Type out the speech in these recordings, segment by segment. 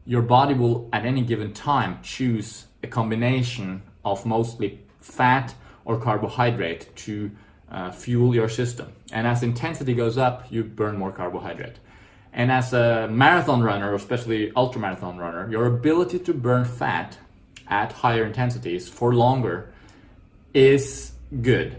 your body will at any given time choose a combination of mostly fat or carbohydrate to fuel your system. And as intensity goes up, you burn more carbohydrate. And as a marathon runner, or especially ultramarathon runner, your ability to burn fat at higher intensities for longer is good.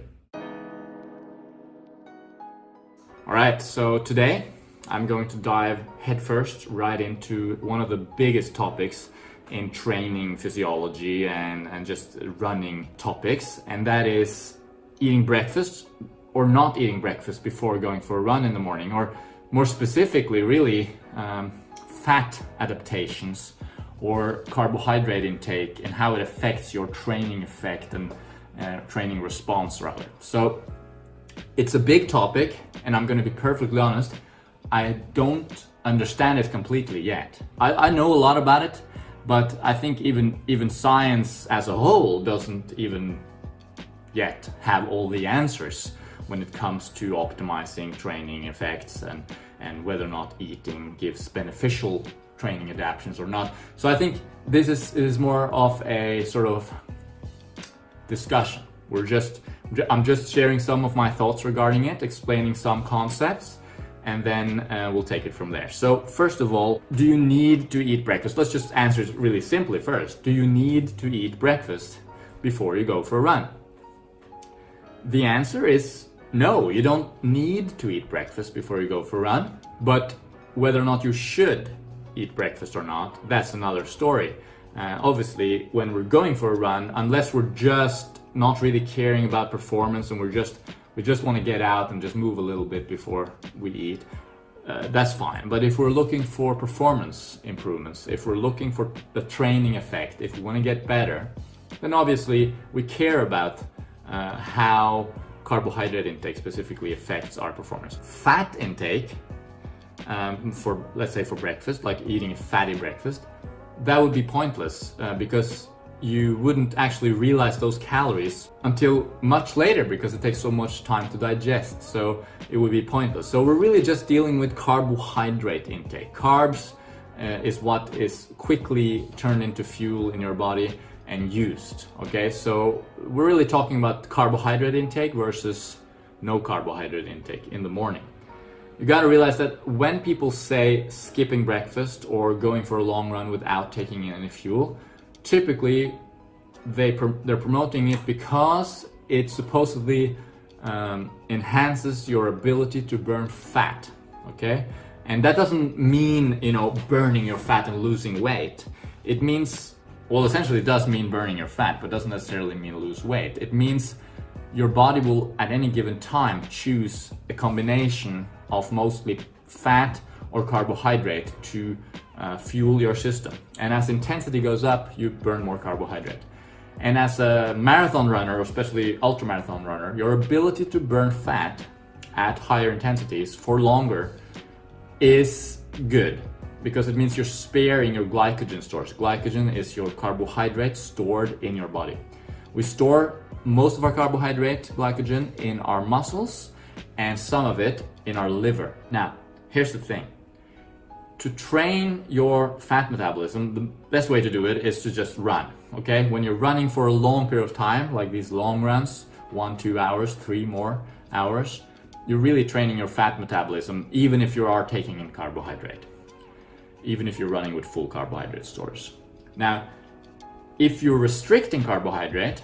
All right, so today I'm going to dive headfirst right into one of the biggest topics in training physiology and just running topics, and that is eating breakfast or not eating breakfast before going for a run in the morning, or more specifically, really, fat adaptations or carbohydrate intake and how it affects your training effect and training response rather. So it's a big topic, and I'm going to be perfectly honest, I don't understand it completely yet. I know a lot about it, but I think even science as a whole doesn't even yet have all the answers when it comes to optimizing training effects and whether or not eating gives beneficial training adaptations or not. So I think this is more of a sort of discussion. I'm just sharing some of my thoughts regarding it, explaining some concepts, and then we'll take it from there. So first of all, do you need to eat breakfast? Let's just answer it really simply first. Do you need to eat breakfast before you go for a run? The answer is no, you don't need to eat breakfast before you go for a run, but whether or not you should eat breakfast or not, that's another story. Obviously, when we're going for a run, unless we're just not really caring about performance and we just want to get out and just move a little bit before we eat, that's fine. But if we're looking for performance improvements, if we're looking for the training effect, if we want to get better, then obviously we care about how carbohydrate intake specifically affects our performance. Fat intake, let's say for breakfast, like eating a fatty breakfast, that would be pointless because you wouldn't actually realize those calories until much later because it takes so much time to digest, so it would be pointless. So we're really just dealing with carbohydrate intake. Carbs is what is quickly turned into fuel in your body and used, okay? So we're really talking about carbohydrate intake versus no carbohydrate intake in the morning. You gotta realize that when people say skipping breakfast or going for a long run without taking in any fuel, typically they're promoting it because it supposedly enhances your ability to burn fat, okay? And that doesn't mean, burning your fat and losing weight. It means, well, essentially it does mean burning your fat, but doesn't necessarily mean lose weight. It means your body will at any given time choose a combination of mostly fat or carbohydrate to fuel your system. And as intensity goes up, you burn more carbohydrate. And as a marathon runner, or especially ultramarathon runner, your ability to burn fat at higher intensities for longer is good because it means you're sparing your glycogen stores. Glycogen is your carbohydrate stored in your body. We store most of our carbohydrate, glycogen, in our muscles and some of it in our liver. Now, here's the thing. To train your fat metabolism, the best way to do it is to just run, okay? When you're running for a long period of time, like these long runs, 1, 2 hours, 3 more hours, you're really training your fat metabolism, even if you are taking in carbohydrate, even if you're running with full carbohydrate stores. Now, if you're restricting carbohydrate,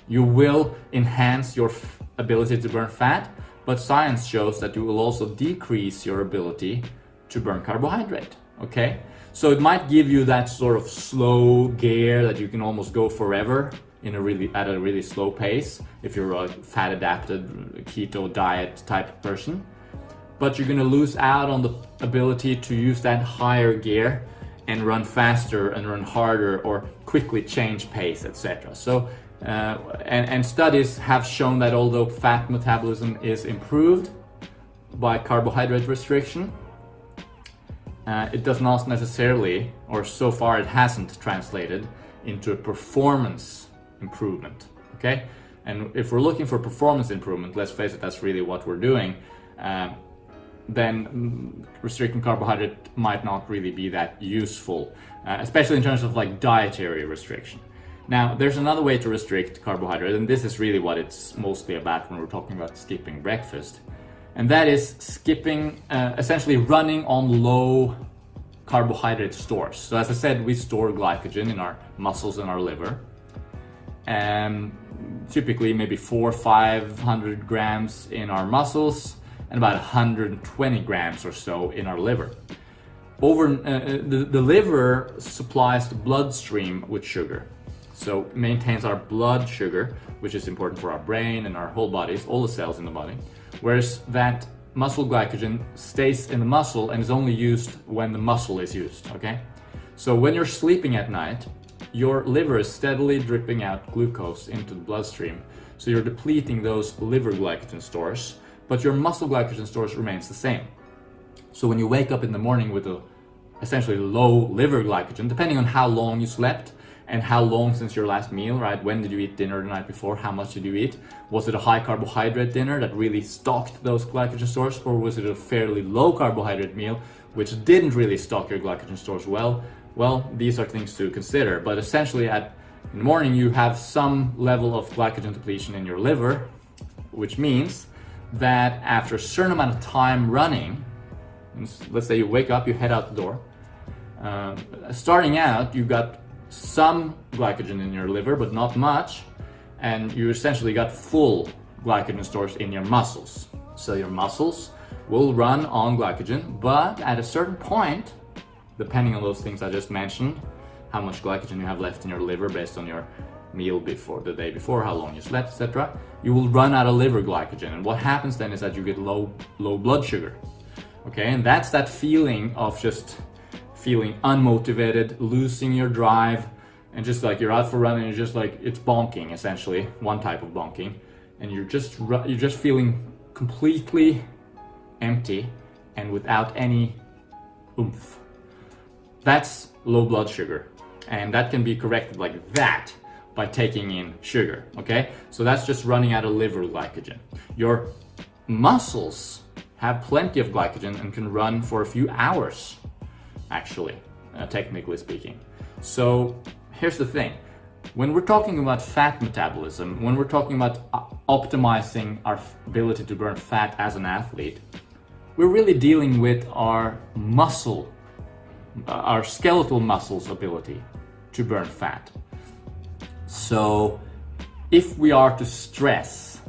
you will enhance your ability to burn fat, but science shows that you will also decrease your ability to burn carbohydrate, okay? So it might give you that sort of slow gear that you can almost go forever at a really slow pace if you're a fat adapted keto diet type person, but you're gonna lose out on the ability to use that higher gear and run faster and run harder or quickly change pace, etc. So and studies have shown that although fat metabolism is improved by carbohydrate restriction, it does not necessarily, or so far it hasn't translated into a performance improvement, okay? And if we're looking for performance improvement, let's face it, that's really what we're doing. then restricting carbohydrate might not really be that useful, especially in terms of like dietary restriction. Now, there's another way to restrict carbohydrate, and this is really what it's mostly about when we're talking about skipping breakfast. And that is skipping, essentially running on low carbohydrate stores. So as I said, we store glycogen in our muscles and our liver. And typically maybe 400-500 grams in our muscles and about 120 grams or so in our liver. The liver supplies the bloodstream with sugar. So it maintains our blood sugar, which is important for our brain and our whole bodies, all the cells in the body. Whereas that muscle glycogen stays in the muscle and is only used when the muscle is used, okay? So when you're sleeping at night, your liver is steadily dripping out glucose into the bloodstream. So you're depleting those liver glycogen stores, but your muscle glycogen stores remains the same. So when you wake up in the morning with a essentially low liver glycogen, depending on how long you slept and how long since your last meal, right? When did you eat dinner the night before? How much did you eat? Was it a high carbohydrate dinner that really stocked those glycogen stores, or was it a fairly low carbohydrate meal which didn't really stock your glycogen stores well? Well, these are things to consider, but essentially in the morning you have some level of glycogen depletion in your liver, which means that after a certain amount of time running, let's say you wake up, you head out the door, starting out you've got some glycogen in your liver, but not much, and you essentially got full glycogen stores in your muscles. So your muscles will run on glycogen, but at a certain point, depending on those things I just mentioned, how much glycogen you have left in your liver based on your meal before, the day before, how long you slept, etc., you will run out of liver glycogen. And what happens then is that you get low blood sugar. Okay, and that's that feeling of just feeling unmotivated, losing your drive, and just like you're out for running, you're just like, it's bonking, essentially, one type of bonking, and you're just feeling completely empty and without any oomph. That's low blood sugar, and that can be corrected like that by taking in sugar, okay? So that's just running out of liver glycogen. Your muscles have plenty of glycogen and can run for a few hours, actually, technically speaking. So here's the thing. When we're talking about fat metabolism, when we're talking about optimizing our ability to burn fat as an athlete, we're really dealing with our skeletal muscles' ability to burn fat. So if we are to stress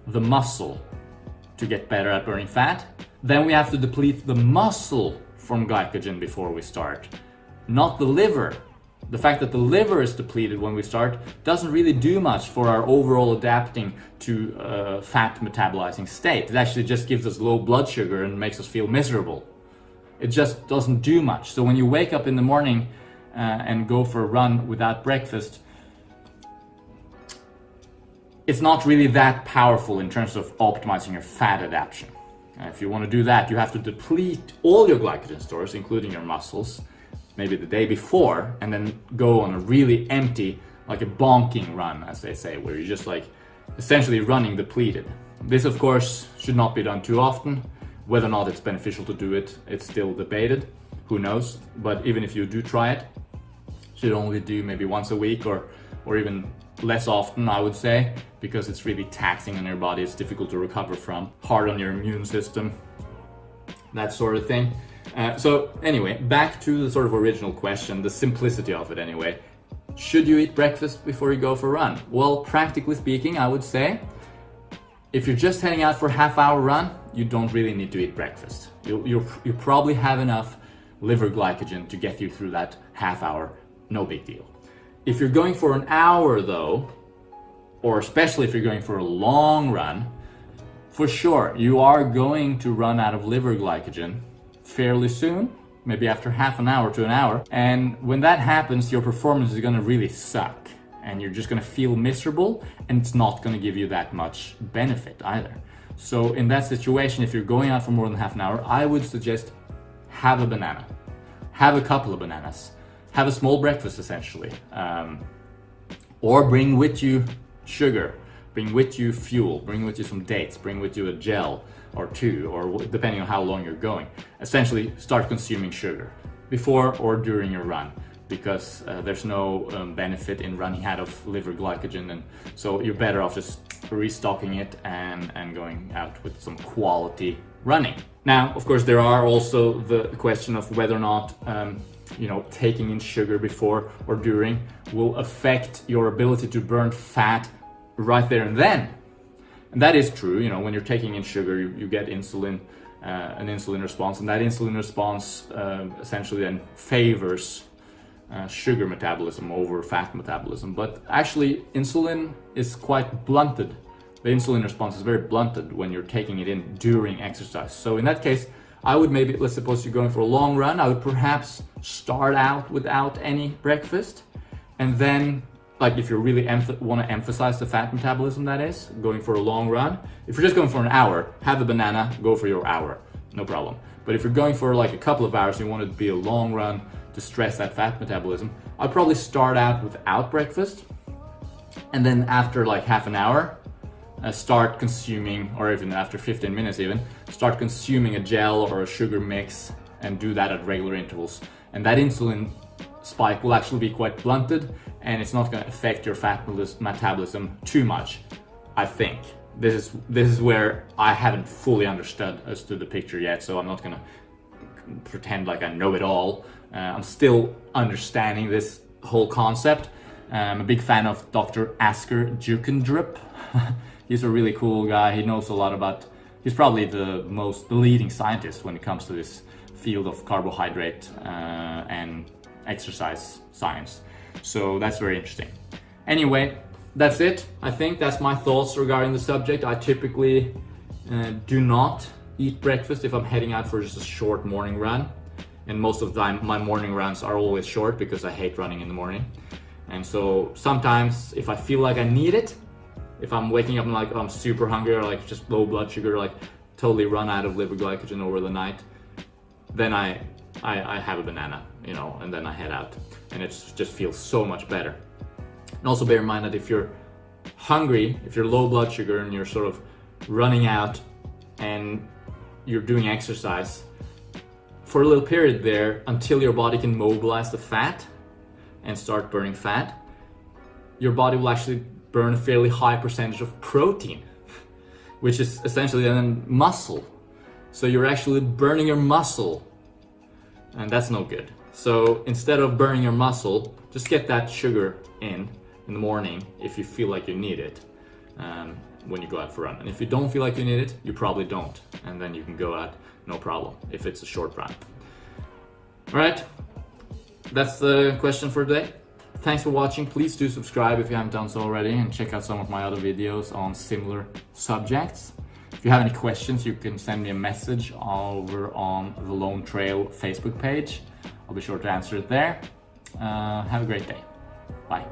the muscle to get better at burning fat, then we have to deplete the muscle from glycogen before we start, not the liver. The fact that the liver is depleted when we start doesn't really do much for our overall adapting to fat metabolizing state. It actually just gives us low blood sugar and makes us feel miserable. It just doesn't do much. So when you wake up in the morning and go for a run without breakfast, it's not really that powerful in terms of optimizing your fat adaptation. If you want to do that, you have to deplete all your glycogen stores, including your muscles, maybe the day before, and then go on a really empty, like a bonking run, as they say, where you're just like essentially running depleted. This, of course, should not be done too often. Whether or not it's beneficial to do it, it's still debated. Who knows? But even if you do try it, you should only do maybe once a week or even less often, I would say, because it's really taxing on your body. It's difficult to recover from, hard on your immune system, that sort of thing. So anyway, back to the sort of original question, the simplicity of it anyway. Should you eat breakfast before you go for a run? Well, practically speaking, I would say, if you're just heading out for a half-hour run, you don't really need to eat breakfast. You probably have enough liver glycogen to get you through that half hour, no big deal. If you're going for an hour though, or especially if you're going for a long run, for sure, you are going to run out of liver glycogen fairly soon, maybe after half an hour to an hour. And when that happens, your performance is gonna really suck and you're just gonna feel miserable, and it's not gonna give you that much benefit either. So in that situation, if you're going out for more than half an hour, I would suggest have a banana, have a couple of bananas, have a small breakfast essentially, or bring with you sugar, bring with you fuel, bring with you some dates, bring with you a gel, or 2, or depending on how long you're going. Essentially, start consuming sugar before or during your run, because there's no benefit in running out of liver glycogen, and so you're better off just restocking it and going out with some quality running. Now, of course, there are also the question of whether or not taking in sugar before or during will affect your ability to burn fat right there and then. And that is true. When you're taking in sugar, you get insulin, an insulin response, and that insulin response essentially then favors sugar metabolism over fat metabolism. But actually, insulin is quite blunted. The insulin response is very blunted when you're taking it in during exercise. So in that case, I would maybe, let's suppose you're going for a long run, I would perhaps start out without any breakfast, and then, like, if you really want to emphasize the fat metabolism, that is, going for a long run, if you're just going for an hour, have a banana, go for your hour, no problem. But if you're going for like a couple of hours, you want it to be a long run to stress that fat metabolism, I'd probably start out without breakfast, and then after like half an hour, start consuming, or even after 15 minutes even, start consuming a gel or a sugar mix, and do that at regular intervals. And that insulin spike will actually be quite blunted, and it's not going to affect your fat metabolism too much, I think. This is where I haven't fully understood the picture yet, so I'm not going to pretend like I know it all. I'm still understanding this whole concept. I'm a big fan of Dr. Asker Jukendrup. He's a really cool guy. He knows a lot about, he's probably the leading scientist when it comes to this field of carbohydrate and exercise science. So that's very interesting. Anyway, that's it. I think that's my thoughts regarding the subject. I typically do not eat breakfast if I'm heading out for just a short morning run. And most of the time, my morning runs are always short because I hate running in the morning. And so sometimes if I feel like I need it, if I'm waking up and like I'm super hungry, or like just low blood sugar, like totally run out of liver glycogen over the night, then I have a banana, and then I head out, and it just feels so much better. And also bear in mind that if you're hungry, if you're low blood sugar and you're sort of running out and you're doing exercise for a little period there until your body can mobilize the fat and start burning fat, your body will actually burn a fairly high percentage of protein, which is essentially then muscle. So you're actually burning your muscle, and that's no good. So instead of burning your muscle, just get that sugar in the morning if you feel like you need it when you go out for a run. And if you don't feel like you need it, you probably don't, and then you can go out no problem if it's a short run. All right, that's the question for today. Thanks for watching. Please do subscribe if you haven't done so already, and check out some of my other videos on similar subjects. If you have any questions, you can send me a message over on the Lone Trail Facebook page. I'll be sure to answer it there. Have a great day. Bye.